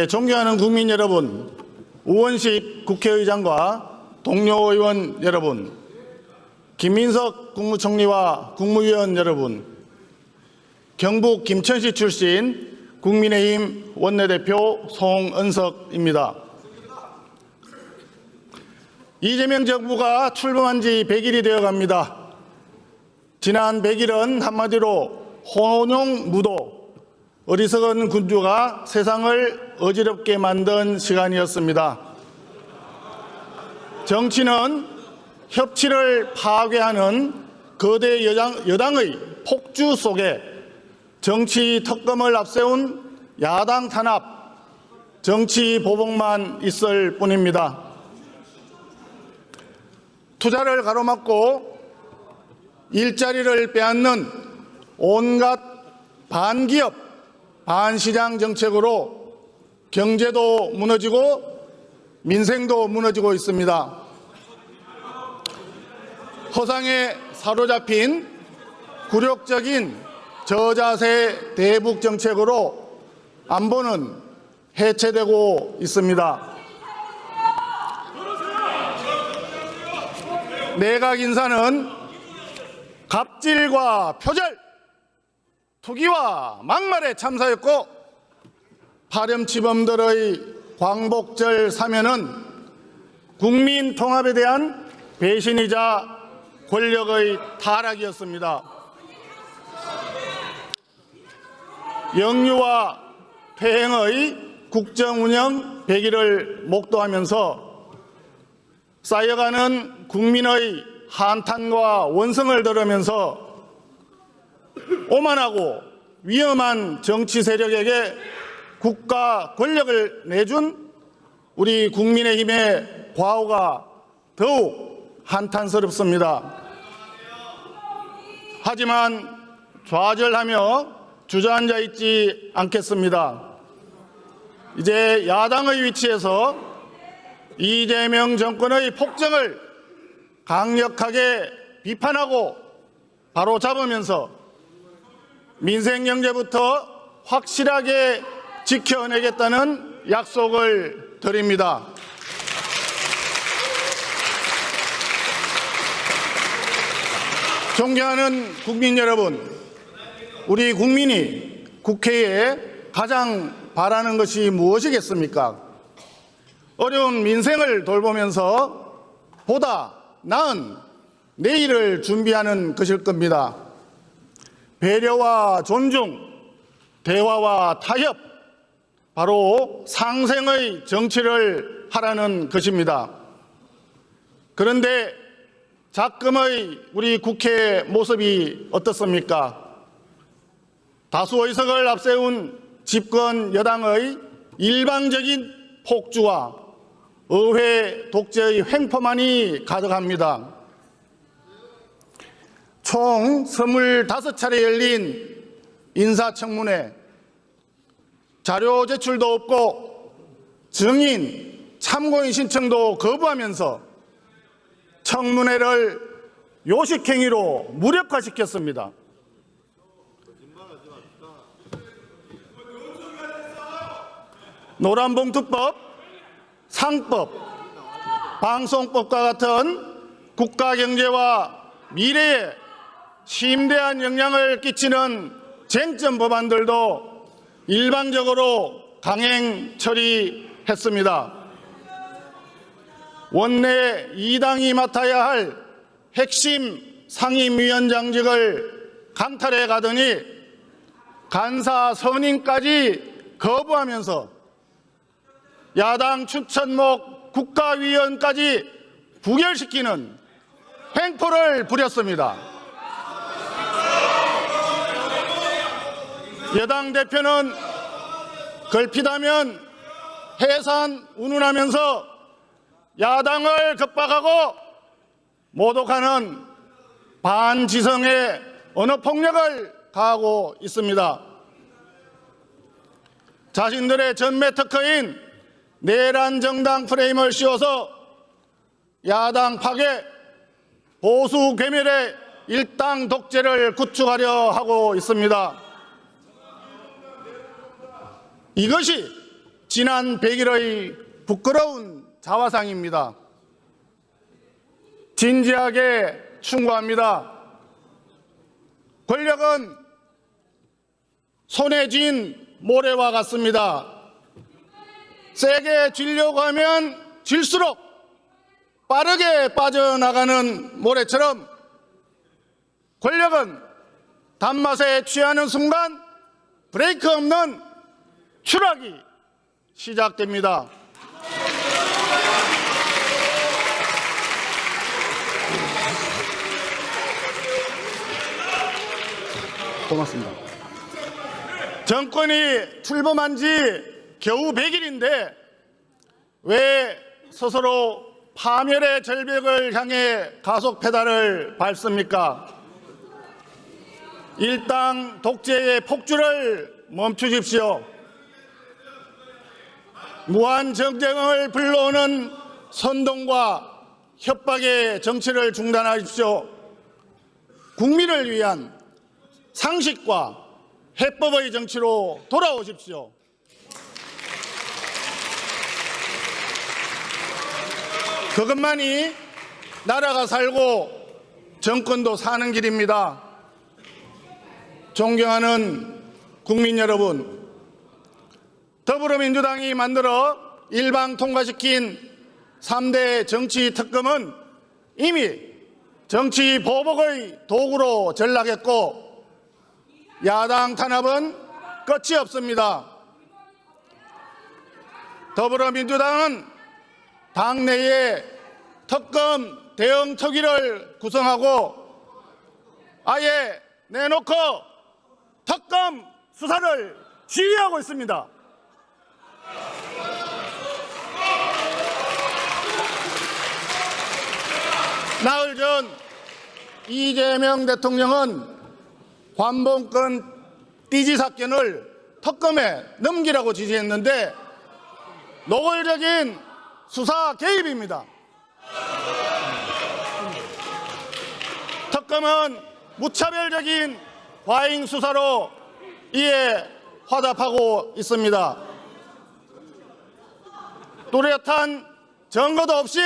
존경하는 국민 여러분, 우원식 국회의장과 동료 의원 여러분, 김민석 국무총리와 국무위원 여러분, 경북 김천시 출신 국민의힘 원내대표 송은석입니다. 이재명 정부가 출범한 지 100일이 되어갑니다. 지난 100일은 한마디로 혼용무도, 어리석은 군주가 세상을 어지럽게 만든 시간이었습니다. 정치는 협치를 파괴하는 거대 여당의 폭주 속에 정치 특검을 앞세운 야당 탄압, 정치 보복만 있을 뿐입니다. 투자를 가로막고 일자리를 빼앗는 온갖 반기업, 반시장 정책으로 경제도 무너지고 민생도 무너지고 있습니다. 허상에 사로잡힌 굴욕적인 저자세 대북 정책으로 안보는 해체되고 있습니다. 내각 인사는 갑질과 표절, 투기와 막말에 참사였고, 파렴치범들의 광복절 사면은 국민 통합에 대한 배신이자 권력의 타락이었습니다. 영유아 퇴행의 국정운영 100일을 목도하면서 쌓여가는 국민의 한탄과 원성을 들으면서 오만하고 위험한 정치 세력에게 국가 권력을 내준 우리 국민의힘의 과오가 더욱 한탄스럽습니다. 하지만 좌절하며 주저앉아 있지 않겠습니다. 이제 야당의 위치에서 이재명 정권의 폭정을 강력하게 비판하고 바로잡으면서 민생 경제부터 확실하게 지켜내겠다는 약속을 드립니다. 존경하는 국민 여러분, 우리 국민이 국회에 가장 바라는 것이 무엇이겠습니까? 어려운 민생을 돌보면서 보다 나은 내일을 준비하는 것일 겁니다. 배려와 존중, 대화와 타협, 바로 상생의 정치를 하라는 것입니다. 그런데 작금의 우리 국회의 모습이 어떻습니까? 다수 의석을 앞세운 집권 여당의 일방적인 폭주와 의회 독재의 횡포만이 가득합니다. 총 25차례 열린 인사청문회, 자료 제출도 없고 증인, 참고인 신청도 거부하면서 청문회를 요식행위로 무력화시켰습니다. 노란봉투법, 상법, 방송법과 같은 국가 경제와 미래에 심대한 영향을 끼치는 쟁점 법안들도 일방적으로 강행 처리했습니다. 원내 2당이 맡아야 할 핵심 상임위원장직을 강탈해 가더니 간사 선임까지 거부하면서 야당 추천목 국가위원까지 부결시키는 횡포를 부렸습니다. 여당 대표는 걸핏하면 해산 운운하면서 야당을 겁박하고 모독하는 반지성의 언어폭력을 가하고 있습니다. 자신들의 전매 특허인 내란 정당 프레임을 씌워서 야당 파괴, 보수 괴멸의 일당 독재를 구축하려 하고 있습니다. 이것이 지난 100일의 부끄러운 자화상입니다. 진지하게 충고합니다. 권력은 손에 쥔 모래와 같습니다. 세게 쥐려고 하면 질수록 빠르게 빠져나가는 모래처럼 권력은 단맛에 취하는 순간 브레이크 없는 추락이 시작됩니다. 고맙습니다. 정권이 출범한 지 겨우 100일인데 왜 스스로 파멸의 절벽을 향해 가속 페달을 밟습니까? 일당 독재의 폭주를 멈추십시오. 무한 정쟁을 불러오는 선동과 협박의 정치를 중단하십시오. 국민을 위한 상식과 해법의 정치로 돌아오십시오. 그것만이 나라가 살고 정권도 사는 길입니다. 존경하는 국민 여러분, 더불어민주당이 만들어 일방 통과시킨 3대 정치 특검은 이미 정치 보복의 도구로 전락했고 야당 탄압은 끝이 없습니다. 더불어민주당은 당내에 특검 대응 특위를 구성하고 아예 내놓고 특검 수사를 지휘하고 있습니다. 나흘 전 이재명 대통령은 관봉권 띠지 사건을 특검에 넘기라고 지시했는데 노골적인 수사 개입입니다. 특검은 무차별적인 과잉 수사로 이에 화답하고 있습니다. 뚜렷한 증거도 없이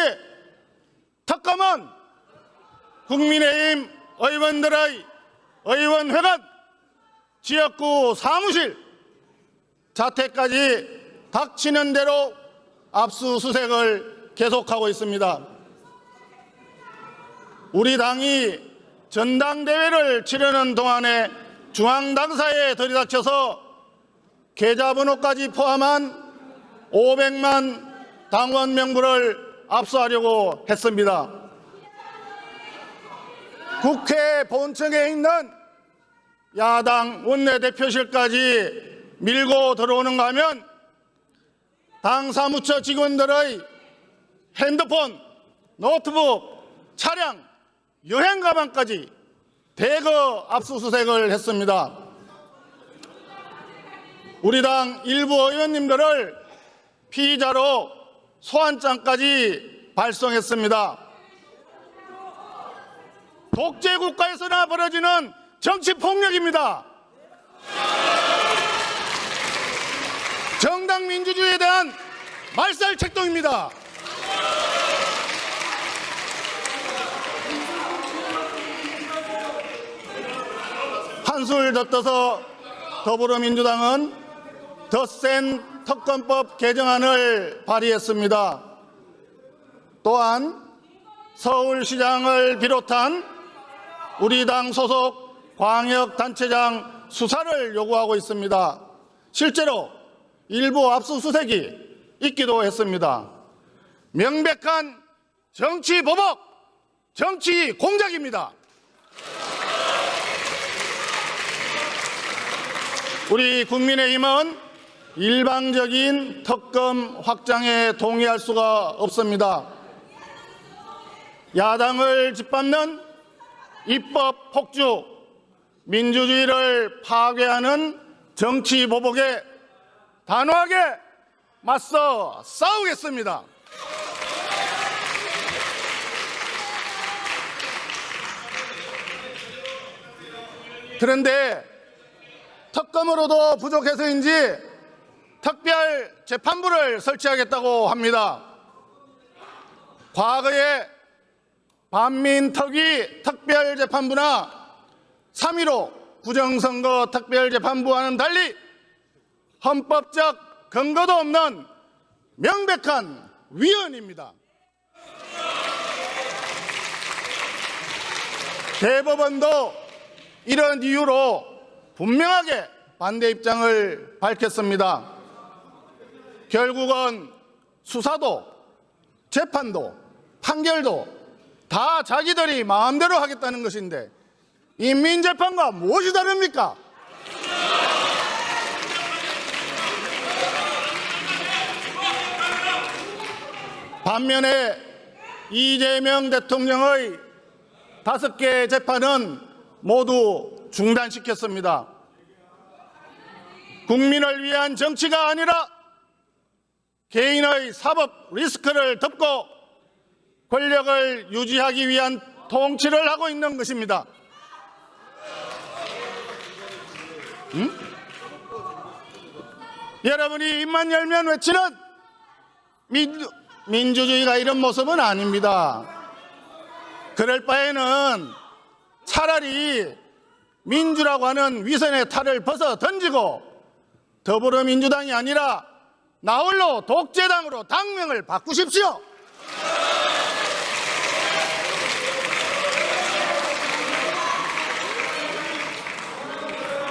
특검은 국민의힘 의원들의 의원회관, 지역구 사무실, 자택까지 닥치는 대로 압수수색을 계속하고 있습니다. 우리 당이 전당대회를 치르는 동안에 중앙당사에 들이닥쳐서 계좌번호까지 포함한 500만 당원 명부를 압수하려고 했습니다. 국회 본청에 있는 야당 원내대표실까지 밀고 들어오는가 하면 당 사무처 직원들의 핸드폰, 노트북, 차량, 여행 가방까지 대거 압수수색을 했습니다. 우리 당 일부 의원님들을 피의자로 소환장까지 발송했습니다. 독재국가에서나 벌어지는 정치폭력입니다. 정당 민주주의에 대한 말살책동입니다. 한술 더 떠서 더불어민주당은 더 센 특검법 개정안을 발의했습니다. 또한 서울시장을 비롯한 우리 당 소속 광역단체장 수사를 요구하고 있습니다. 실제로 일부 압수수색이 있기도 했습니다. 명백한 정치 보복, 정치 공작입니다. 우리 국민의힘은 일방적인 특검 확장에 동의할 수가 없습니다. 야당을 짓밟는 입법 폭주, 민주주의를 파괴하는 정치 보복에 단호하게 맞서 싸우겠습니다. 그런데 특검으로도 부족해서인지 특별 재판부를 설치하겠다고 합니다. 과거에 반민특위 특별재판부나 3.15 부정선거 특별재판부와는 달리 헌법적 근거도 없는 명백한 위헌입니다. 대법원도 이런 이유로 분명하게 반대 입장을 밝혔습니다. 결국은 수사도 재판도 판결도 다 자기들이 마음대로 하겠다는 것인데 인민재판과 무엇이 다릅니까? 반면에 이재명 대통령의 5개 재판은 모두 중단시켰습니다. 국민을 위한 정치가 아니라 개인의 사법 리스크를 덮고 권력을 유지하기 위한 통치를 하고 있는 것입니다. 여러분이 입만 열면 외치는 민주주의가 이런 모습은 아닙니다. 그럴 바에는 차라리 민주라고 하는 위선의 탈을 벗어 던지고 더불어민주당이 아니라 나홀로 독재당으로 당명을 바꾸십시오.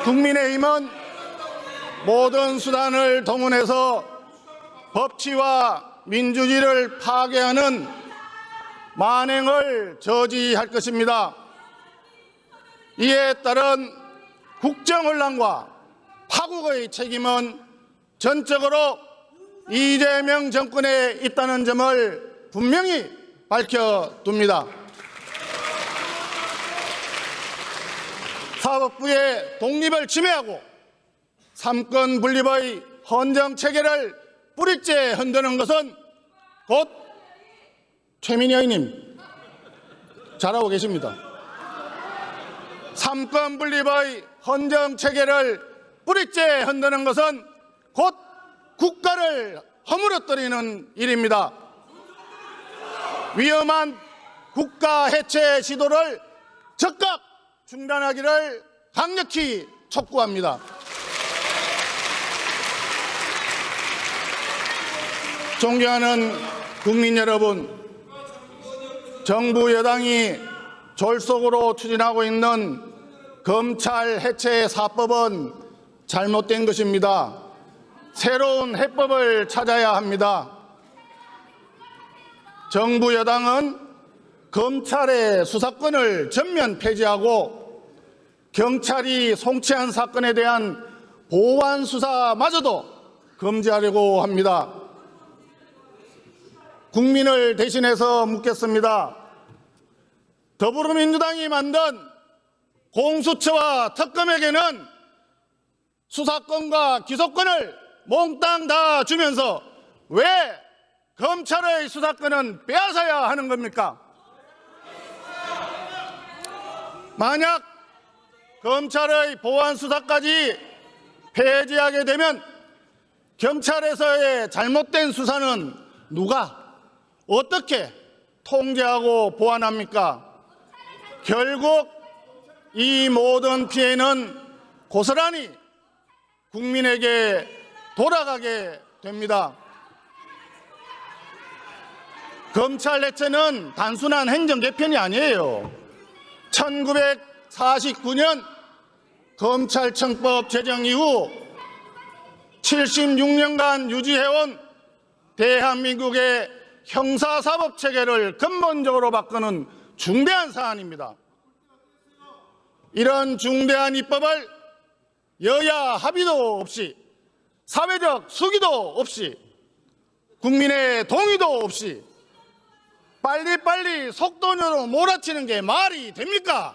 국민의힘은 모든 수단을 동원해서 법치와 민주주의를 파괴하는 만행을 저지할 것입니다. 이에 따른 국정혼란과 파국의 책임은 전적으로 이재명 정권에 있다는 점을 분명히 밝혀둡니다. 사법부의 독립을 침해하고 삼권 분립의 헌정체계를 뿌리째 흔드는 것은 곧 최민희 의원님 잘하고 계십니다. 삼권 분립의 헌정체계를 뿌리째 흔드는 것은 곧 국가를 허물어뜨리는 일입니다. 위험한 국가 해체 시도를 즉각 중단하기를 강력히 촉구합니다. 존경하는 국민 여러분, 정부 여당이 졸속으로 추진하고 있는 검찰 해체 사법은 잘못된 것입니다. 새로운 해법을 찾아야 합니다. 정부 여당은 검찰의 수사권을 전면 폐지하고 경찰이 송치한 사건에 대한 보완 수사마저도 금지하려고 합니다. 국민을 대신해서 묻겠습니다. 더불어민주당이 만든 공수처와 특검에게는 수사권과 기소권을 몽땅 다 주면서 왜 검찰의 수사권은 빼앗아야 하는 겁니까? 만약 검찰의 보완 수사까지 폐지하게 되면 경찰에서의 잘못된 수사는 누가 어떻게 통제하고 보완합니까? 결국 이 모든 피해는 고스란히 국민에게 돌아가게 됩니다. 검찰 해체는 단순한 행정 개편이 아니에요. 1949년 검찰청법 제정 이후 76년간 유지해온 대한민국의 형사사법 체계를 근본적으로 바꾸는 중대한 사안입니다. 이런 중대한 입법을 여야 합의도 없이 사회적 수기도 없이 국민의 동의도 없이 빨리빨리 속도로 몰아치는 게 말이 됩니까?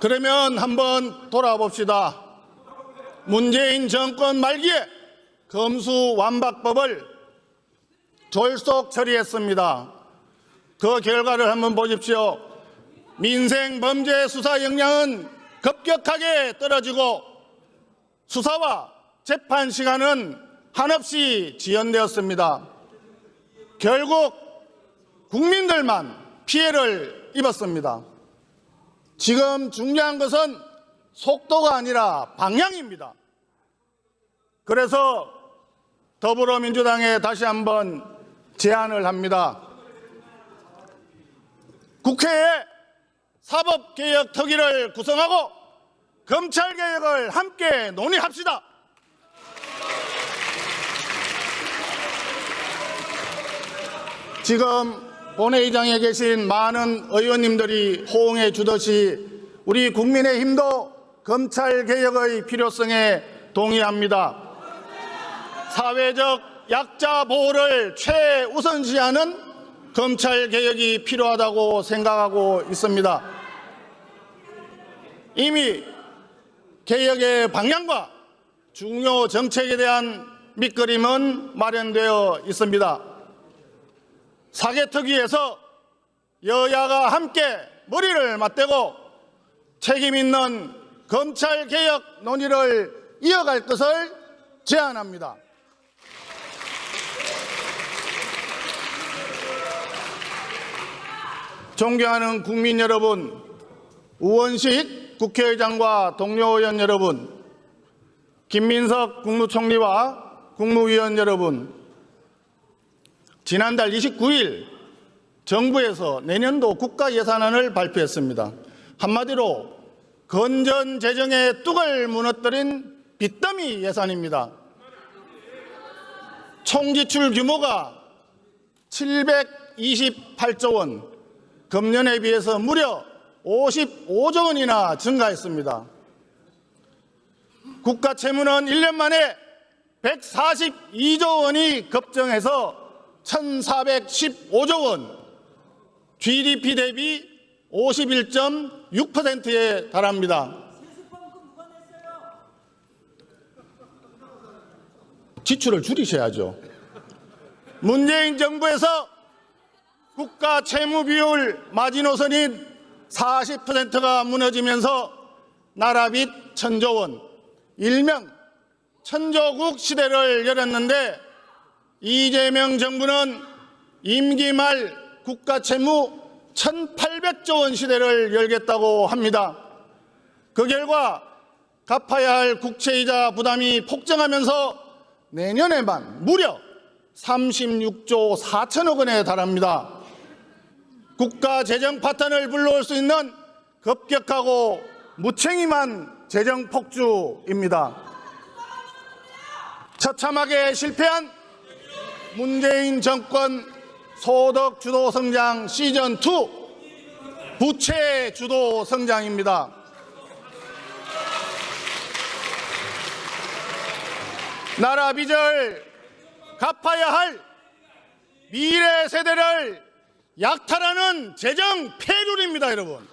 그러면 한번 돌아봅시다. 문재인 정권 말기에 검수완박법을 졸속 처리했습니다. 그 결과를 한번 보십시오. 민생범죄 수사 역량은 급격하게 떨어지고 수사와 재판 시간은 한없이 지연되었습니다. 결국 국민들만 피해를 입었습니다. 지금 중요한 것은 속도가 아니라 방향입니다. 그래서 더불어민주당에 다시 한번 제안을 합니다. 국회에 사법개혁특위를 구성하고 검찰개혁을 함께 논의합시다. 지금 본회의장에 계신 많은 의원님들이 호응해 주듯이 우리 국민의힘도 검찰개혁의 필요성에 동의합니다. 사회적 약자 보호를 최우선시하는 검찰개혁이 필요하다고 생각하고 있습니다. 이미 개혁의 방향과 중요 정책에 대한 밑그림은 마련되어 있습니다. 사개특위에서 여야가 함께 머리를 맞대고 책임 있는 검찰개혁 논의를 이어갈 것을 제안합니다. 존경하는 국민 여러분, 우원식 국회의장과 동료 의원 여러분, 김민석 국무총리와 국무위원 여러분, 지난달 29일 정부에서 내년도 국가예산안을 발표했습니다. 한마디로 건전재정의 뚝을 무너뜨린 빚더미 예산입니다. 총지출 규모가 728조 원, 금년에 비해서 무려 55조 원이나 증가했습니다. 국가 채무는 1년 만에 142조 원이 급증해서 1,415조 원, GDP 대비 51.6%에 달합니다. 지출을 줄이셔야죠. 문재인 정부에서 국가 채무 비율 마지노선인 40%가 무너지면서 나라빚 1,000조 원, 일명 천조국 시대를 열었는데 이재명 정부는 임기 말 국가 채무 1,800조 원 시대를 열겠다고 합니다. 그 결과 갚아야 할 국채이자 부담이 폭증하면서 내년에만 무려 36조 4천억 원에 달합니다. 국가 재정 파탄을 불러올 수 있는 급격하고 무책임한 재정 폭주입니다. 처참하게 실패한 문재인 정권 소득 주도 성장 시즌2 부채 주도 성장입니다. 나라 빚을 갚아야 할 미래 세대를 약탈하는 재정 폐륜입니다, 여러분.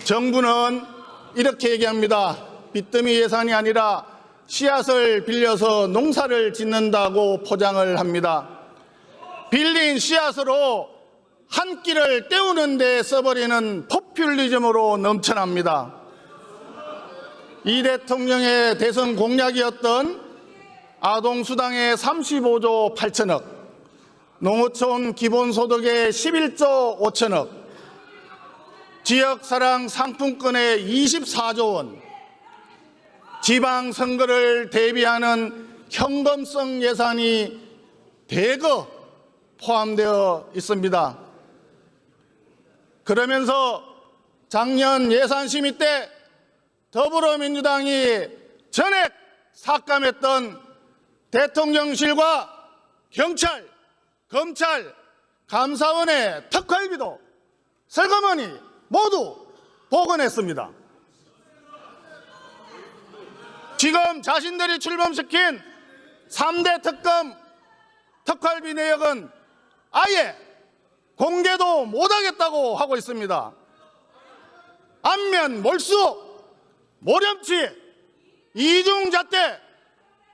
정부는 이렇게 얘기합니다. 빚더미 예산이 아니라 씨앗을 빌려서 농사를 짓는다고 포장을 합니다. 빌린 씨앗으로 한 끼를 때우는 데 써버리는 포퓰리즘으로 넘쳐납니다. 이 대통령의 대선 공약이었던 아동수당의 35조 8천억, 농어촌 기본소득의 11조 5천억, 지역사랑 상품권의 24조 원, 지방선거를 대비하는 현금성 예산이 대거 포함되어 있습니다. 그러면서 작년 예산심의 때 더불어민주당이 전액 삭감했던 대통령실과 경찰, 검찰, 감사원의 특활비도 슬그머니 모두 복원했습니다. 지금 자신들이 출범시킨 3대 특검 특활비 내역은 아예 공개도 못하겠다고 하고 있습니다. 안면, 몰수, 모렴치, 이중잣대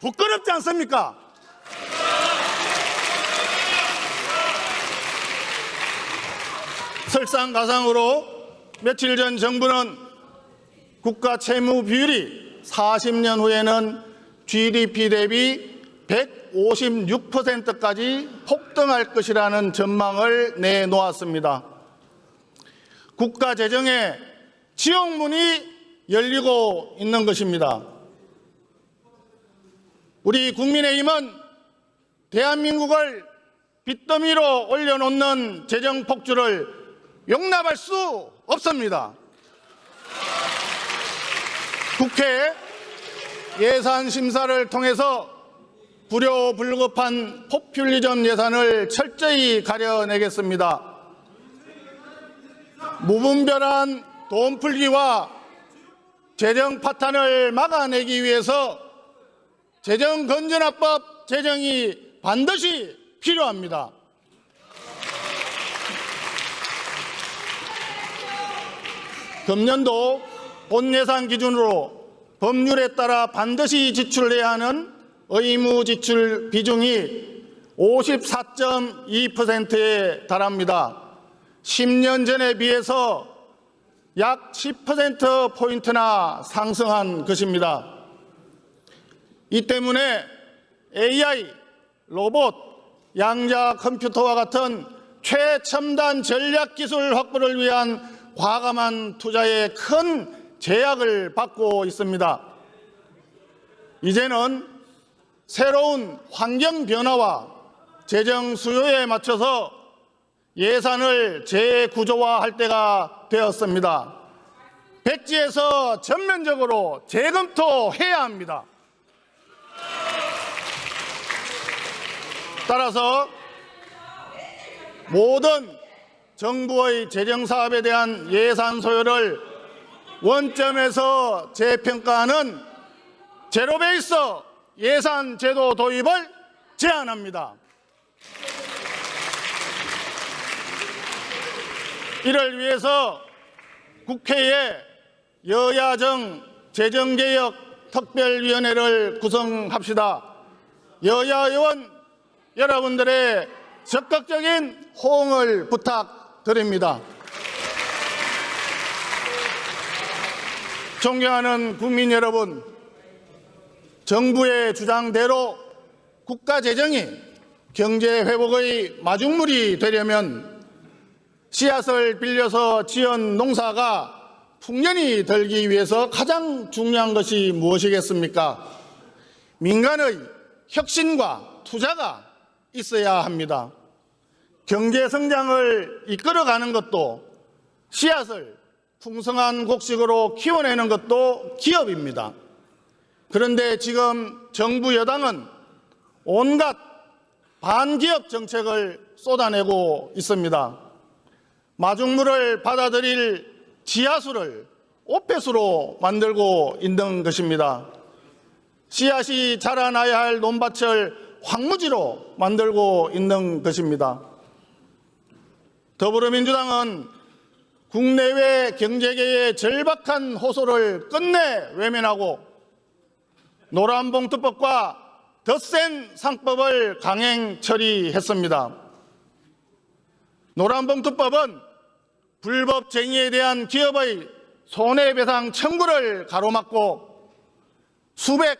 부끄럽지 않습니까? 설상가상으로 며칠 전 정부는 국가 채무 비율이 40년 후에는 GDP 대비 156%까지 폭등할 것이라는 전망을 내놓았습니다. 국가 재정에 지옥문이 열리고 있는 것입니다. 우리 국민의힘은 대한민국을 빚더미로 올려놓는 재정 폭주를 용납할 수 없습니다. 국회 예산 심사를 통해서 불효불급한 포퓰리즘 예산을 철저히 가려내겠습니다. 무분별한 돈 풀기와 재정 파탄을 막아내기 위해서 재정건전화법 제정이 반드시 필요합니다. 금년도 본예산 기준으로 법률에 따라 반드시 지출해야 하는 의무 지출 비중이 54.2%에 달합니다. 10년 전에 비해서 약 10%포인트나 상승한 것입니다. 이 때문에 AI, 로봇, 양자 컴퓨터와 같은 최첨단 전략기술 확보를 위한 과감한 투자에 큰 제약을 받고 있습니다. 이제는 새로운 환경 변화와 재정 수요에 맞춰서 예산을 재구조화할 때가 되었습니다. 백지에서 전면적으로 재검토해야 합니다. 따라서 모든 정부의 재정사업에 대한 예산 소요를 원점에서 재평가하는 제로베이스 예산 제도 도입을 제안합니다. 이를 위해서 국회에 여야정 재정개혁 특별위원회를 구성합시다. 여야 의원 여러분들의 적극적인 호응을 부탁드립니다. 존경하는 국민 여러분, 정부의 주장대로 국가 재정이 경제 회복의 마중물이 되려면 씨앗을 빌려서 지은 농사가 풍년이 들기 위해서 가장 중요한 것이 무엇이겠습니까? 민간의 혁신과 투자가 있어야 합니다. 경제 성장을 이끌어가는 것도 씨앗을 풍성한 곡식으로 키워내는 것도 기업입니다. 그런데 지금 정부 여당은 온갖 반기업 정책을 쏟아내고 있습니다. 마중물을 받아들일 지하수를 오폐수로 만들고 있는 것입니다. 씨앗이 자라나야 할 논밭을 황무지로 만들고 있는 것입니다. 더불어민주당은 국내외 경제계의 절박한 호소를 끝내 외면하고 노란봉투법과 덧센 상법을 강행 처리했습니다. 노란봉투법은 불법쟁이에 대한 기업의 손해배상 청구를 가로막고 수백,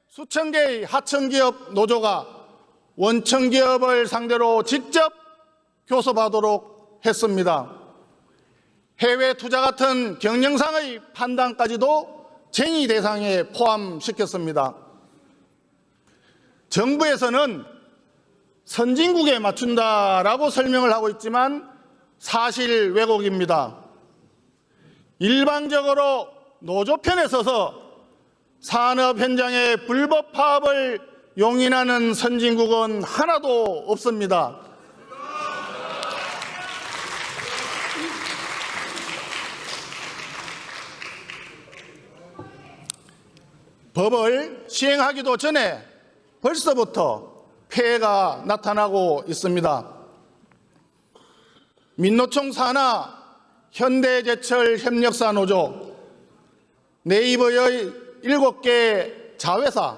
수천 개의 하청기업 노조가 원청기업을 상대로 직접 교섭하도록 했습니다. 해외 투자 같은 경영상의 판단까지도 쟁의 대상에 포함시켰습니다. 정부에서는 선진국에 맞춘다라고 설명을 하고 있지만 사실 왜곡입니다. 일방적으로 노조편에 서서 산업 현장의 불법 파업을 용인하는 선진국은 하나도 없습니다. 법을 시행하기도 전에 벌써부터 폐해가 나타나고 있습니다. 민노총 산하, 현대제철 협력사 노조, 네이버의 7개 자회사,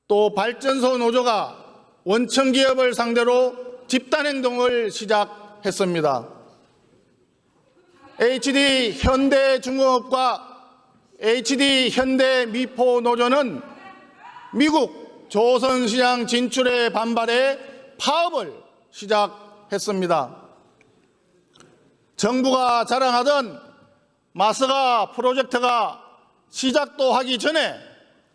또 발전소 노조가 원청기업을 상대로 집단행동을 시작했습니다. HD 현대중공업과 HD 현대미포 노조는 미국 조선시장 진출에 반발해 파업을 시작했습니다. 정부가 자랑하던 마스가 프로젝트가 시작도 하기 전에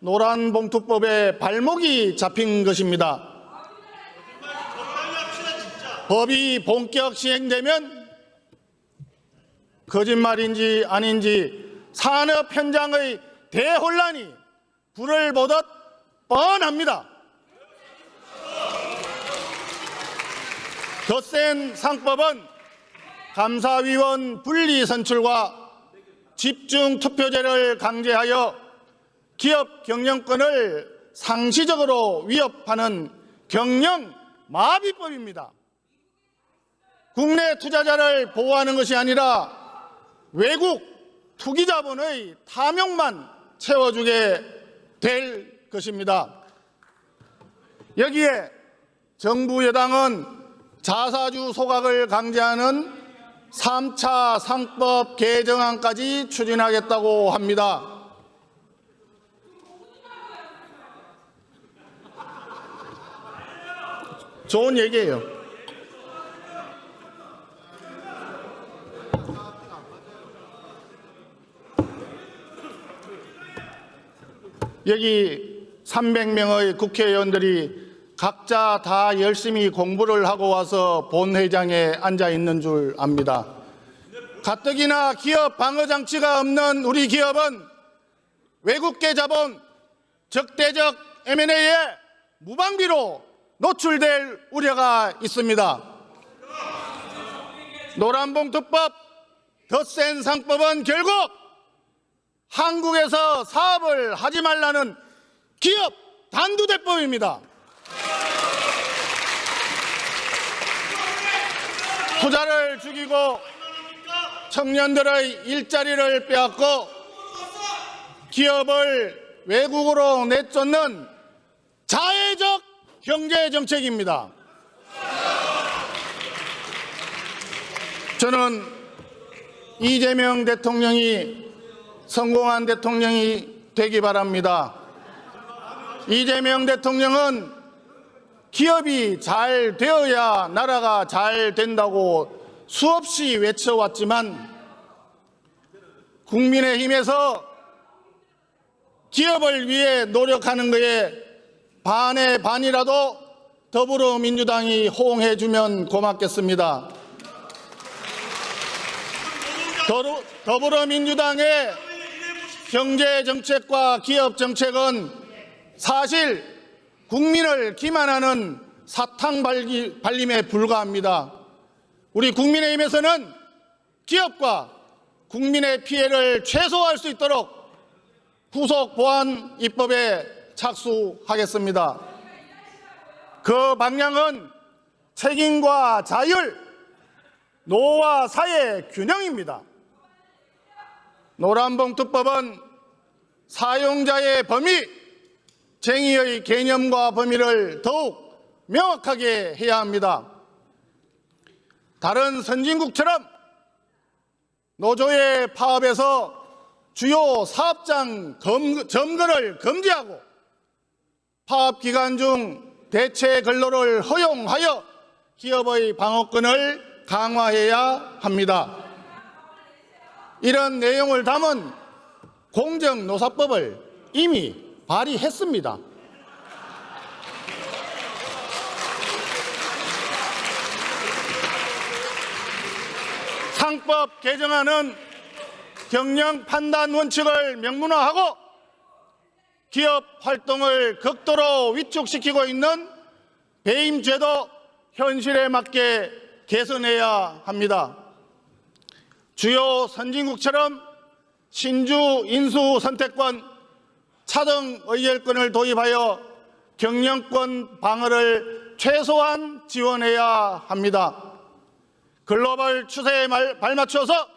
노란봉투법에 발목이 잡힌 것입니다. 법이 본격 시행되면 거짓말인지 아닌지 산업 현장의 대혼란이 불을 보듯 뻔합니다. 더 센 상법은 감사위원 분리 선출과 집중 투표제를 강제하여 기업 경영권을 상시적으로 위협하는 경영 마비법입니다. 국내 투자자를 보호하는 것이 아니라 외국 투기자본의 탐욕만 채워주게 될 것입니다. 여기에 정부 여당은 자사주 소각을 강제하는 3차 상법 개정안까지 추진하겠다고 합니다. 좋은 얘기예요. 여기 300명의 국회의원들이 각자 다 열심히 공부를 하고 와서 본회의장에 앉아 있는 줄 압니다. 가뜩이나 기업 방어장치가 없는 우리 기업은 외국계 자본, 적대적 M&A에 무방비로 노출될 우려가 있습니다. 노란봉투법, 더 센 상법은 결국 한국에서 사업을 하지 말라는 기업 단두대법입니다. 투자를 죽이고 청년들의 일자리를 빼앗고 기업을 외국으로 내쫓는 자해적 경제정책입니다. 저는 이재명 대통령이 성공한 대통령이 되기 바랍니다. 이재명 대통령은 기업이 잘 되어야 나라가 잘 된다고 수없이 외쳐왔지만 국민의힘에서 기업을 위해 노력하는 것에 반의 반이라도 더불어민주당이 호응해주면 고맙겠습니다. 더불어민주당의 경제정책과 기업정책은 사실 국민을 기만하는 사탕 발림에 불과합니다. 우리 국민의힘에서는 기업과 국민의 피해를 최소화할 수 있도록 후속 보안 입법에 착수하겠습니다. 그 방향은 책임과 자율, 노와 사의 균형입니다. 노란봉투법은 사용자의 범위, 쟁의의 개념과 범위를 더욱 명확하게 해야 합니다. 다른 선진국처럼 노조의 파업에서 주요 사업장 점거를 금지하고 파업 기간 중 대체 근로를 허용하여 기업의 방어권을 강화해야 합니다. 이런 내용을 담은 공정노사법을 이미 발의했습니다. 상법 개정안은 경영 판단 원칙을 명문화하고 기업 활동을 극도로 위축시키고 있는 배임제도 현실에 맞게 개선해야 합니다. 주요 선진국처럼 신주 인수 선택권, 차등 의결권을 도입하여 경영권 방어를 최소한 지원해야 합니다. 글로벌 추세에 발맞춰서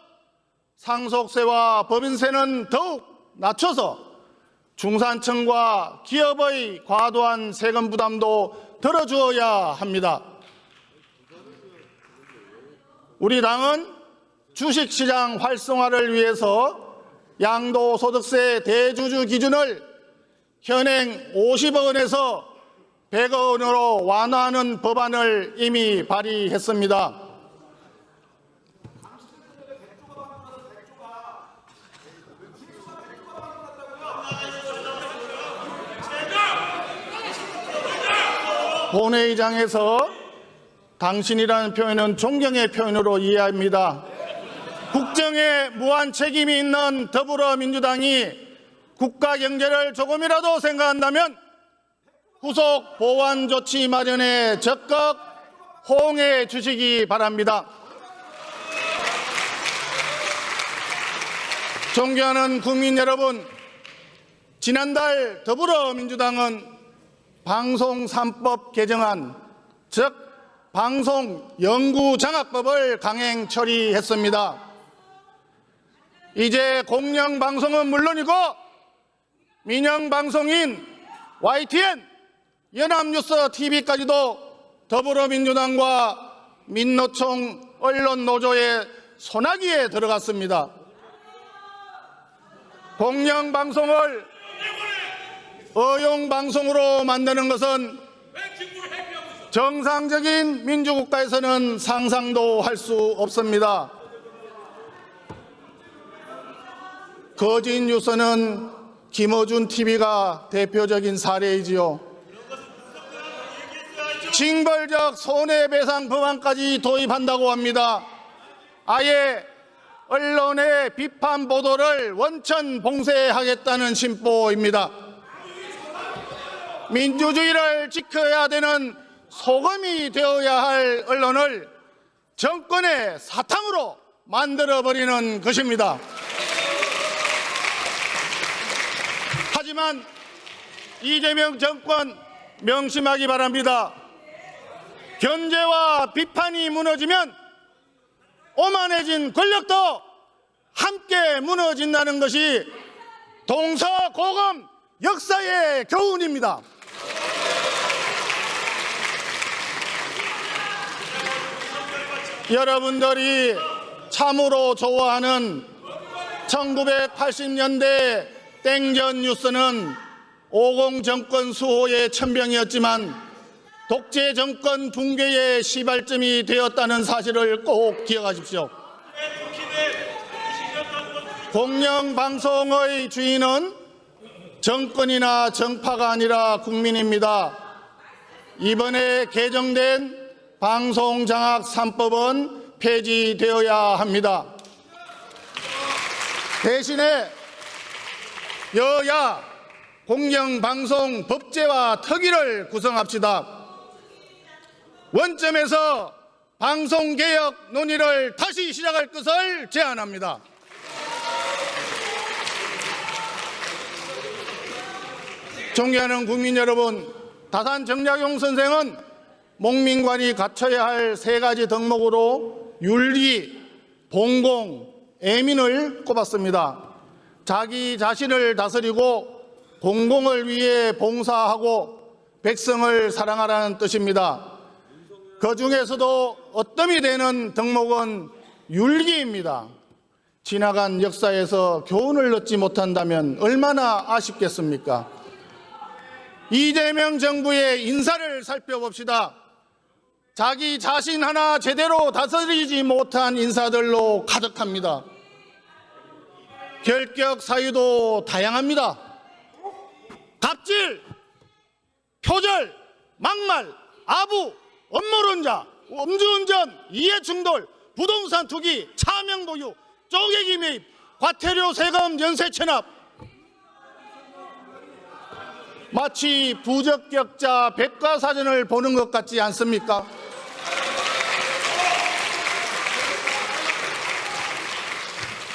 상속세와 법인세는 더욱 낮춰서 중산층과 기업의 과도한 세금 부담도 덜어주어야 합니다. 우리 당은 주식시장 활성화를 위해서 양도소득세 대주주 기준을 현행 50억 원에서 100억 원으로 완화하는 법안을 이미 발의했습니다. 본회의장에서 당신이라는 표현은 존경의 표현으로 이해합니다. 국정에 무한 책임이 있는 더불어민주당이 국가 경제를 조금이라도 생각한다면 후속 보완 조치 마련에 적극 호응해 주시기 바랍니다. 존경하는 국민 여러분, 지난달 더불어민주당은 방송 3법 개정안, 즉 방송연구장악법을 강행 처리했습니다. 이제 공영방송은 물론이고 민영방송인 YTN, 연합뉴스 TV까지도 더불어민주당과 민노총 언론노조의 소나기에 들어갔습니다. 공영방송을 어용방송으로 만드는 것은 정상적인 민주국가에서는 상상도 할 수 없습니다. 거짓 뉴스는 김어준 TV가 대표적인 사례이지요. 징벌적 손해배상 법안까지 도입한다고 합니다. 아예 언론의 비판 보도를 원천 봉쇄하겠다는 심보입니다. 민주주의를 지켜야 되는 소금이 되어야 할 언론을 정권의 사탕으로 만들어버리는 것입니다. 하지만 이재명 정권 명심하기 바랍니다. 견제와 비판이 무너지면 오만해진 권력도 함께 무너진다는 것이 동서고금 역사의 교훈입니다. 여러분들이 참으로 좋아하는 1980년대 땡전 뉴스는 50 정권 수호의 천병이었지만 독재 정권 붕괴의 시발점이 되었다는 사실을 꼭 기억하십시오. 공영방송의 주인은 정권이나 정파가 아니라 국민입니다. 이번에 개정된 방송장악 3법은 폐지되어야 합니다. 대신에 여야 공영방송 법제화 특위를 구성합시다. 원점에서 방송개혁 논의를 다시 시작할 것을 제안합니다. 존경하는 국민 여러분, 다산 정약용 선생은 목민관이 갖춰야 할 3가지 덕목으로 윤리, 봉공, 애민을 꼽았습니다. 자기 자신을 다스리고 공공을 위해 봉사하고 백성을 사랑하라는 뜻입니다. 그 중에서도 어뜸이 되는 덕목은 윤리입니다. 지나간 역사에서 교훈을 얻지 못한다면 얼마나 아쉽겠습니까? 이재명 정부의 인사를 살펴봅시다. 자기 자신 하나 제대로 다스리지 못한 인사들로 가득합니다. 결격 사유도 다양합니다. 갑질, 표절, 막말, 아부, 업무론자, 음주운전, 이해충돌, 부동산 투기, 차명 보유, 쪼개기 매입, 과태료 세금 연쇄 체납. 마치 부적격자 백과사전을 보는 것 같지 않습니까?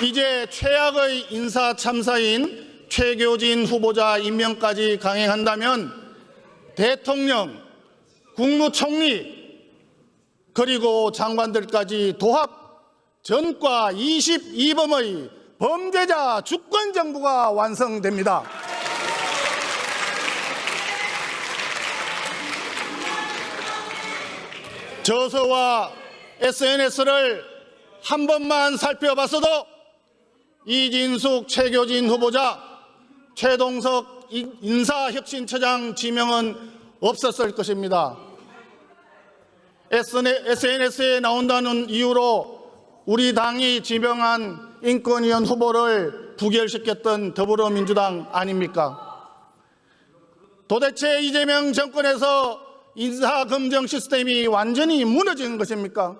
이제 최악의 인사 참사인 최교진 후보자 임명까지 강행한다면 대통령, 국무총리, 그리고 장관들까지 도합 전과 22범의 범죄자 주권정부가 완성됩니다. 저서와 SNS를 한 번만 살펴봤어도 이진숙, 최교진 후보자, 최동석 인사혁신처장 지명은 없었을 것입니다. SNS에 나온다는 이유로 우리 당이 지명한 인권위원 후보를 부결시켰던 더불어민주당 아닙니까? 도대체 이재명 정권에서 인사검증 시스템이 완전히 무너진 것입니까?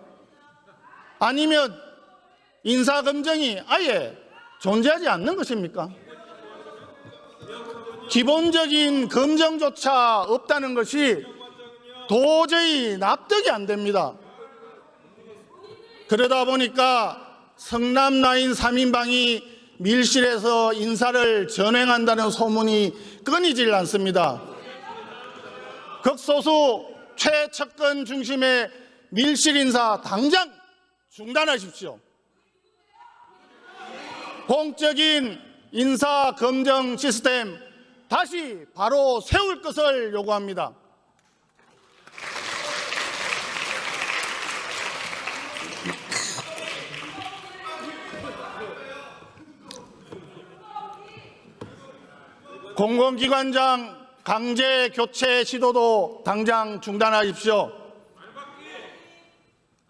아니면 인사검증이 아예 존재하지 않는 것입니까? 기본적인 검증조차 없다는 것이 도저히 납득이 안 됩니다. 그러다 보니까 성남 라인 3인방이 밀실에서 인사를 전횡한다는 소문이 끊이질 않습니다. 극소수 최측근 중심의 밀실 인사 당장 중단하십시오. 공적인 인사 검증 시스템 다시 바로 세울 것을 요구합니다. 공공기관장 강제 교체 시도도 당장 중단하십시오.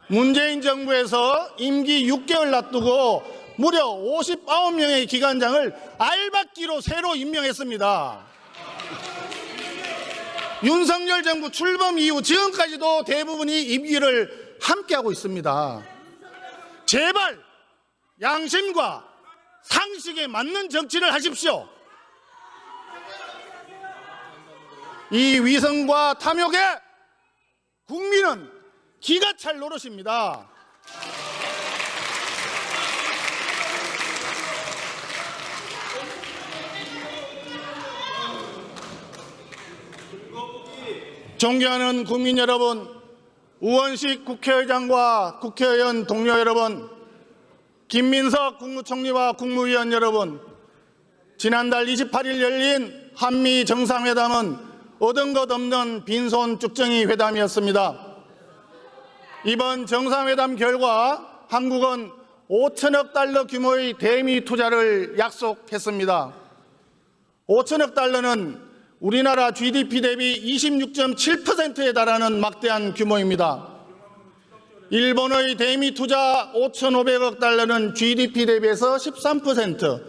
문재인 정부에서 임기 6개월 놔두고 무려 59명의 기관장을 알박기로 새로 임명했습니다. 윤석열 정부 출범 이후 지금까지도 대부분이 임기를 함께하고 있습니다. 제발 양심과 상식에 맞는 정치를 하십시오. 이 위선과 탐욕에 국민은 기가 찰 노릇입니다. 존경하는 국민 여러분, 우원식 국회의장과 국회의원 동료 여러분, 김민석 국무총리와 국무위원 여러분, 지난달 28일 열린 한미 정상회담은 얻은 것 없는 빈손 쭉정이 회담이었습니다. 이번 정상회담 결과 한국은 5천억 달러 규모의 대미 투자를 약속했습니다. 5천억 달러는 우리나라 GDP 대비 26.7%에 달하는 막대한 규모입니다. 일본의 대미 투자 5,500억 달러는 GDP 대비해서 13%,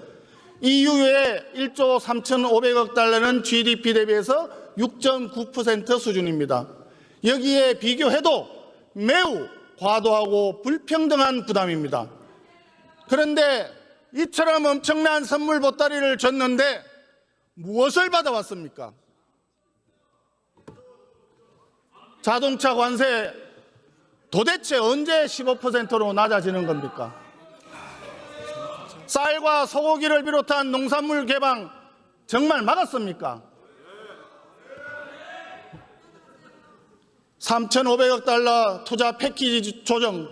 EU의 1조 3,500억 달러는 GDP 대비해서 6.9% 수준입니다. 여기에 비교해도 매우 과도하고 불평등한 부담입니다. 그런데 이처럼 엄청난 선물 보따리를 줬는데 무엇을 받아왔습니까? 자동차 관세 도대체 언제 15%로 낮아지는 겁니까? 쌀과 소고기를 비롯한 농산물 개방 정말 막았습니까? 3,500억 달러 투자 패키지 조정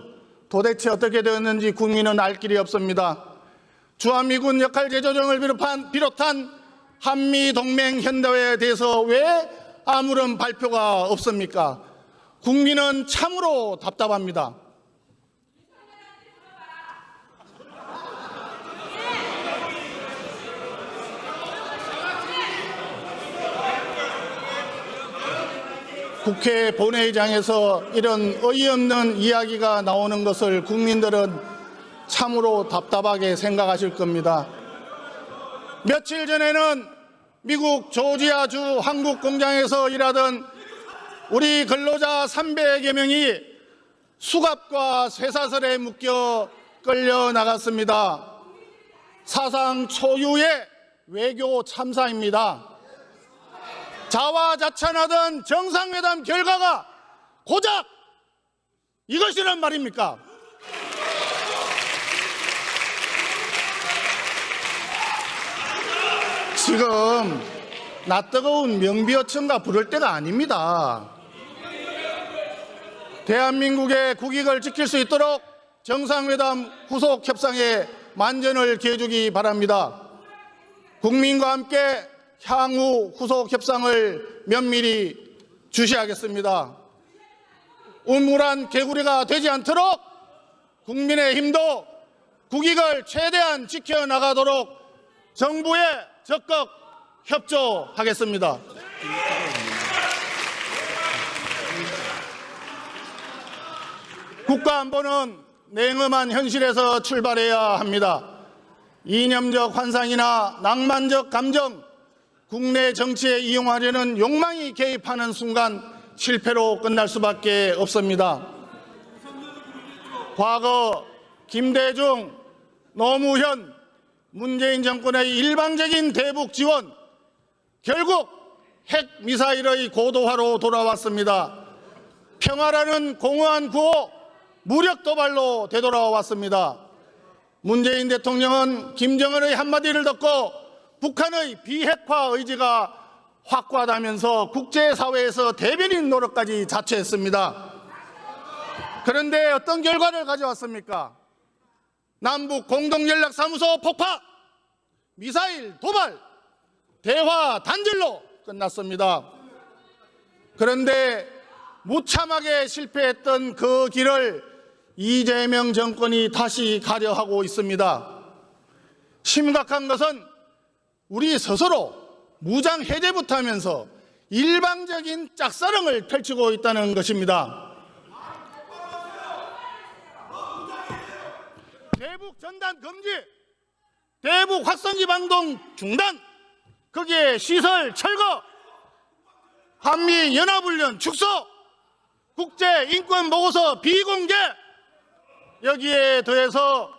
도대체 어떻게 되었는지 국민은 알 길이 없습니다. 주한미군 역할 재조정을 비롯한 한미동맹 현대화에 대해서 왜 아무런 발표가 없습니까? 국민은 참으로 답답합니다. 국회 본회의장에서 이런 어이없는 이야기가 나오는 것을 국민들은 참으로 답답하게 생각하실 겁니다. 며칠 전에는 미국 조지아주 한국 공장에서 일하던 우리 근로자 300여 명이 수갑과 쇠사슬에 묶여 끌려 나갔습니다. 사상 초유의 외교 참사입니다. 자화자찬하던 정상회담 결과가 고작 이것이란 말입니까? 지금 낯뜨거운 명비어천가 부를 때가 아닙니다. 대한민국의 국익을 지킬 수 있도록 정상회담 후속 협상에 만전을 기해주기 바랍니다. 국민과 함께 향후 후속 협상을 면밀히 주시하겠습니다. 우물한 개구리가 되지 않도록 국민의힘도 국익을 최대한 지켜나가도록 정부에 적극 협조하겠습니다. 국가안보는 냉엄한 현실에서 출발해야 합니다. 이념적 환상이나 낭만적 감정, 국내 정치에 이용하려는 욕망이 개입하는 순간 실패로 끝날 수밖에 없습니다. 과거 김대중, 노무현, 문재인 정권의 일방적인 대북 지원, 결국 핵미사일의 고도화로 돌아왔습니다. 평화라는 공허한 구호, 무력 도발로 되돌아왔습니다. 문재인 대통령은 김정은의 한마디를 듣고 북한의 비핵화 의지가 확고하다면서 국제사회에서 대변인 노릇까지 자처했습니다. 그런데 어떤 결과를 가져왔습니까? 남북 공동연락사무소 폭파, 미사일 도발, 대화 단절로 끝났습니다. 그런데 무참하게 실패했던 그 길을 이재명 정권이 다시 가려 하고 있습니다. 심각한 것은 우리 스스로 무장 해제부터 하면서 일방적인 짝사랑을 펼치고 있다는 것입니다. 대북 전단 금지, 대북 확성기 방동 중단, 거기에 시설 철거, 한미 연합훈련 축소, 국제인권보고서 비공개, 여기에 더해서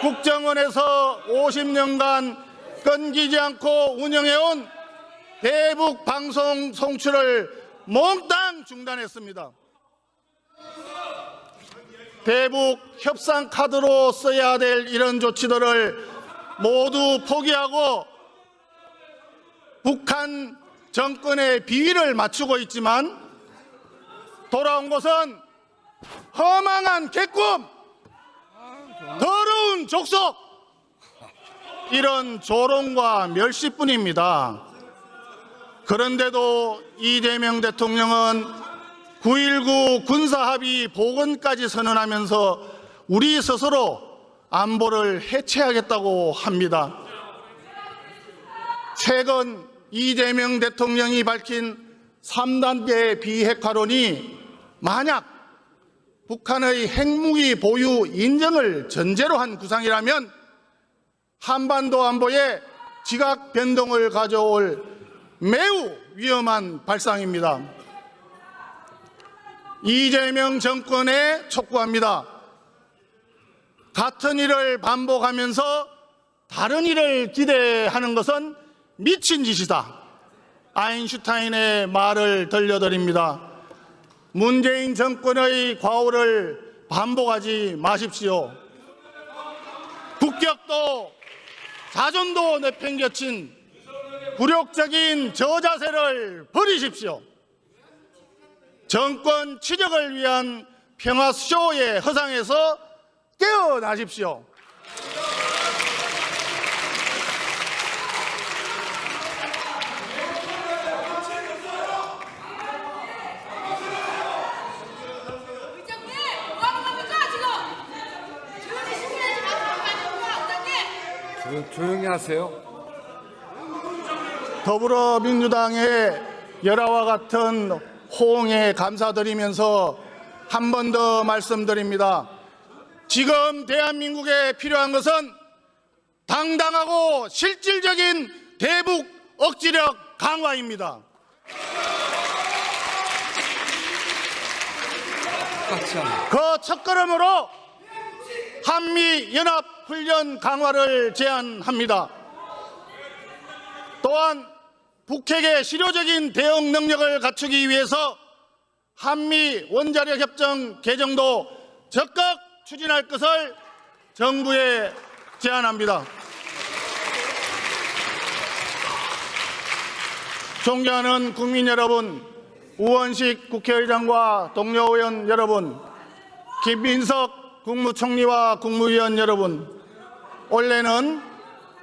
국정원에서 50년간 끊기지 않고 운영해온 대북 방송 송출을 몽땅 중단했습니다. 대북 협상 카드로 써야 될 이런 조치들을 모두 포기하고 북한 정권의 비위를 맞추고 있지만 돌아온 것은 허망한 개꿈, 더러운 족속, 이런 조롱과 멸시뿐입니다. 그런데도 이재명 대통령은 9.19 군사합의 복원까지 선언하면서 우리 스스로 안보를 해체하겠다고 합니다. 최근 이재명 대통령이 밝힌 3단계 비핵화론이 만약 북한의 핵무기 보유 인정을 전제로 한 구상이라면 한반도 안보에 지각 변동을 가져올 매우 위험한 발상입니다. 이재명 정권에 촉구합니다. 같은 일을 반복하면서 다른 일을 기대하는 것은 미친 짓이다. 아인슈타인의 말을 들려드립니다. 문재인 정권의 과오를 반복하지 마십시오. 국격도 자존도 내팽겨친 굴욕적인 저자세를 버리십시오. 정권 취적을 위한 평화쇼의 허상에서 깨어나십시오. 조용히 하세요. 더불어민주당의 열화와 같은 호응에 감사드리면서 한 번 더 말씀드립니다. 지금 대한민국에 필요한 것은 당당하고 실질적인 대북 억지력 강화입니다. 그 첫걸음으로 한미연합훈련 강화를 제안합니다. 또한 북핵의 실효적인 대응 능력을 갖추기 위해서 한미 원자력 협정 개정도 적극 추진할 것을 정부에 제안합니다. 존경하는 국민 여러분, 우원식 국회의장과 동료 의원 여러분, 김민석 국무총리와 국무위원 여러분, 올해는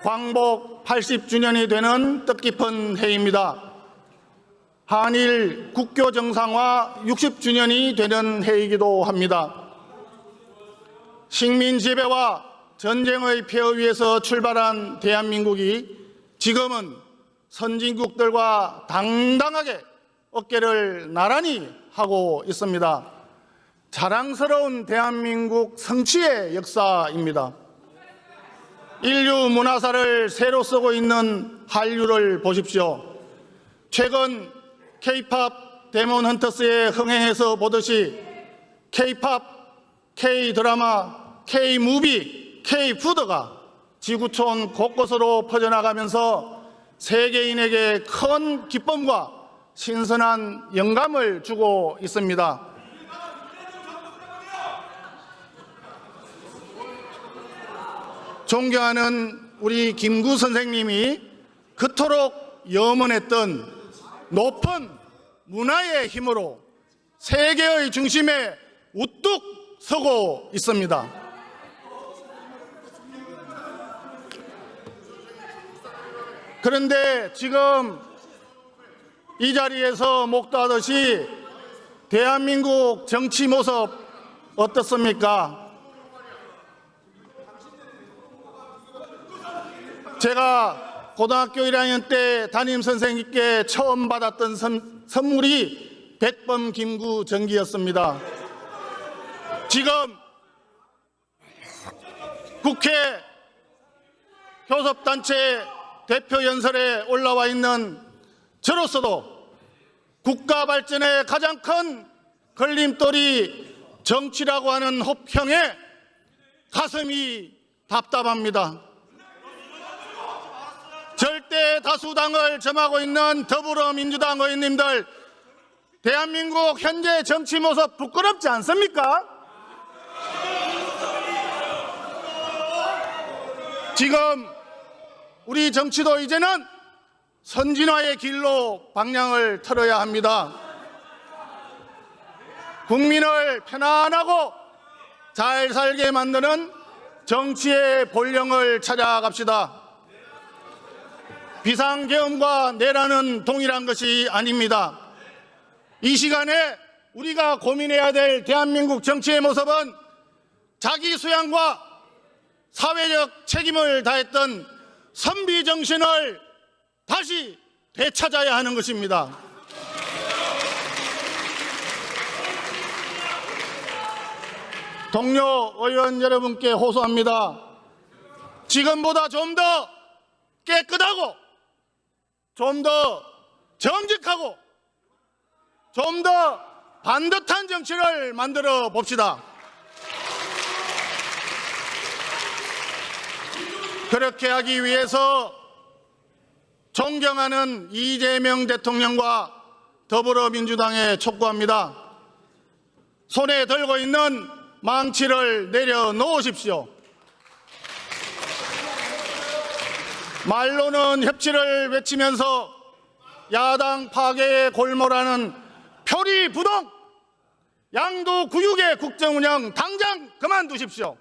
광복 80주년이 되는 뜻깊은 해입니다. 한일 국교 정상화 60주년이 되는 해이기도 합니다. 식민 지배와 전쟁의 폐허 위에서 출발한 대한민국이 지금은 선진국들과 당당하게 어깨를 나란히 하고 있습니다. 자랑스러운 대한민국 성취의 역사입니다. 인류 문화사를 새로 쓰고 있는 한류를 보십시오. 최근 K-팝 데몬 헌터스의 흥행에서 보듯이 K-팝, K-드라마, K-무비, K-푸드가 지구촌 곳곳으로 퍼져나가면서 세계인에게 큰 기쁨과 신선한 영감을 주고 있습니다. 존경하는 우리 김구 선생님이 그토록 염원했던 높은 문화의 힘으로 세계의 중심에 우뚝 서고 있습니다. 그런데 지금 이 자리에서 목도하듯이 대한민국 정치 모습 어떻습니까? 제가 고등학교 1학년 때 담임 선생님께 처음 받았던 선물이 백범 김구 전기였습니다. 지금 국회 교섭단체 대표 연설에 올라와 있는 저로서도 국가 발전의 가장 큰 걸림돌이 정치라고 하는 혹평에 가슴이 답답합니다. 절대 다수당을 점하고 있는 더불어민주당 의원님들, 대한민국 현재 정치 모습 부끄럽지 않습니까? 지금 우리 정치도 이제는 선진화의 길로 방향을 틀어야 합니다. 국민을 편안하고 잘 살게 만드는 정치의 본령을 찾아갑시다. 비상계엄과 내란은 동일한 것이 아닙니다. 이 시간에 우리가 고민해야 될 대한민국 정치의 모습은 자기 수양과 사회적 책임을 다했던 선비 정신을 다시 되찾아야 하는 것입니다. 동료 의원 여러분께 호소합니다. 지금보다 좀 더 깨끗하고, 좀 더 정직하고, 좀 더 반듯한 정치를 만들어 봅시다. 그렇게 하기 위해서 존경하는 이재명 대통령과 더불어민주당에 촉구합니다. 손에 들고 있는 망치를 내려놓으십시오. 말로는 협치를 외치면서 야당 파괴에 골몰하는 표리부동 양도구육의 국정운영 당장 그만두십시오.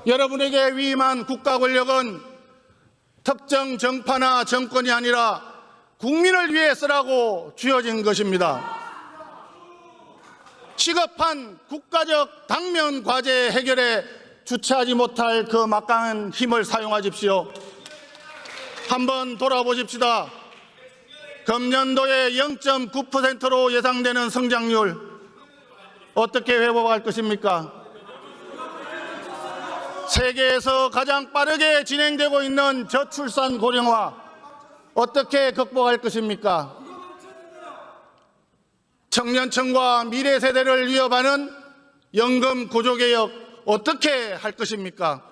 여러분에게 위임한 국가 권력은 특정 정파나 정권이 아니라 국민을 위해 쓰라고 주어진 것입니다. 시급한 국가적 당면 과제 해결에 주체하지 못할 그 막강한 힘을 사용하십시오. 한번 돌아보십시다. 금년도에 0.9%로 예상되는 성장률 어떻게 회복할 것입니까? 세계에서 가장 빠르게 진행되고 있는 저출산 고령화 어떻게 극복할 것입니까? 청년층과 미래 세대를 위협하는 연금 구조개혁 어떻게 할 것입니까?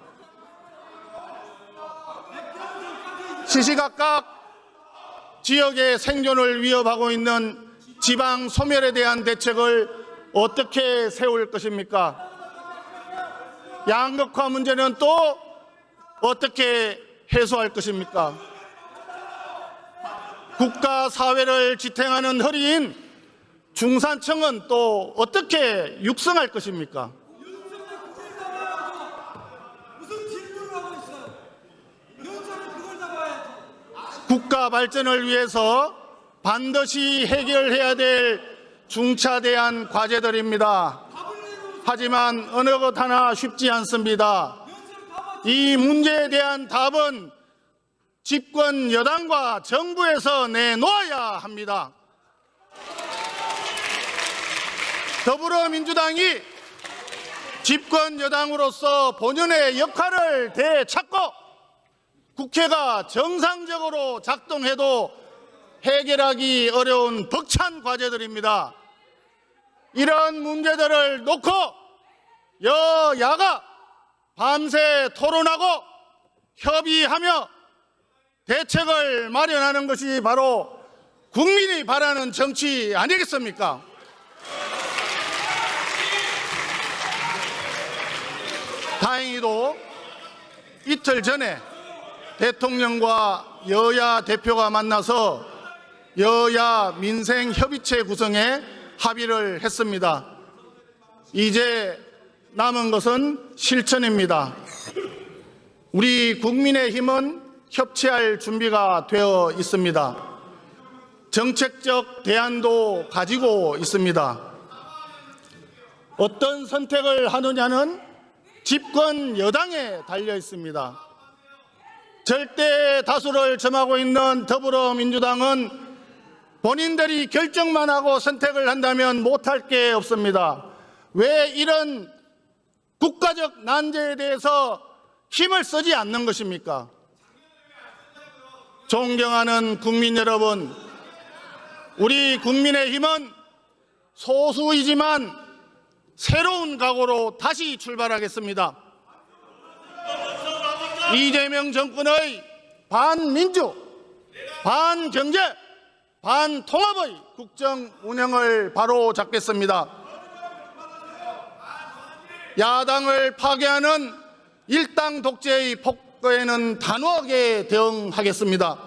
시시각각 지역의 생존을 위협하고 있는 지방 소멸에 대한 대책을 어떻게 세울 것입니까? 양극화 문제는 또 어떻게 해소할 것입니까? 국가 사회를 지탱하는 허리인 중산층은 또 어떻게 육성할 것입니까? 국가 발전을 위해서 반드시 해결해야 될 중차대한 과제들입니다. 하지만 어느 것 하나 쉽지 않습니다. 이 문제에 대한 답은 집권 여당과 정부에서 내놓아야 합니다. 더불어민주당이 집권 여당으로서 본연의 역할을 되찾고 국회가 정상적으로 작동해도 해결하기 어려운 벅찬 과제들입니다. 이런 문제들을 놓고 여야가 밤새 토론하고 협의하며 대책을 마련하는 것이 바로 국민이 바라는 정치 아니겠습니까? 다행히도 이틀 전에 대통령과 여야 대표가 만나서 여야 민생협의체 구성에 합의를 했습니다. 이제 남은 것은 실천입니다. 우리 국민의힘은 협치할 준비가 되어 있습니다. 정책적 대안도 가지고 있습니다. 어떤 선택을 하느냐는 집권 여당에 달려 있습니다. 절대 다수를 점하고 있는 더불어민주당은 본인들이 결정만 하고 선택을 한다면 못할 게 없습니다. 왜 이런 국가적 난제에 대해서 힘을 쓰지 않는 것입니까? 존경하는 국민 여러분, 우리 국민의힘은 소수이지만 새로운 각오로 다시 출발하겠습니다. 이재명 정권의 반민주, 반경제, 반통합의 국정 운영을 바로 잡겠습니다. 야당을 파괴하는 일당 독재의 폭거에는 단호하게 대응하겠습니다.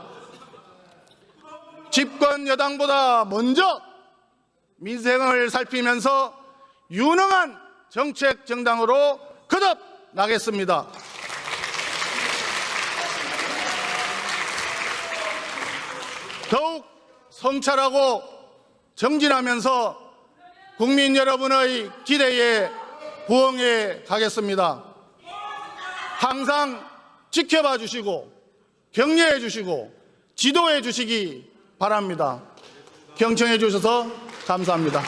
집권 여당보다 먼저 민생을 살피면서 유능한 정책 정당으로 거듭 나겠습니다. 더욱 성찰하고 정진하면서 국민 여러분의 기대에 부응해 가겠습니다. 항상 지켜봐 주시고 격려해 주시고 지도해 주시기 바랍니다. 경청해 주셔서 감사합니다.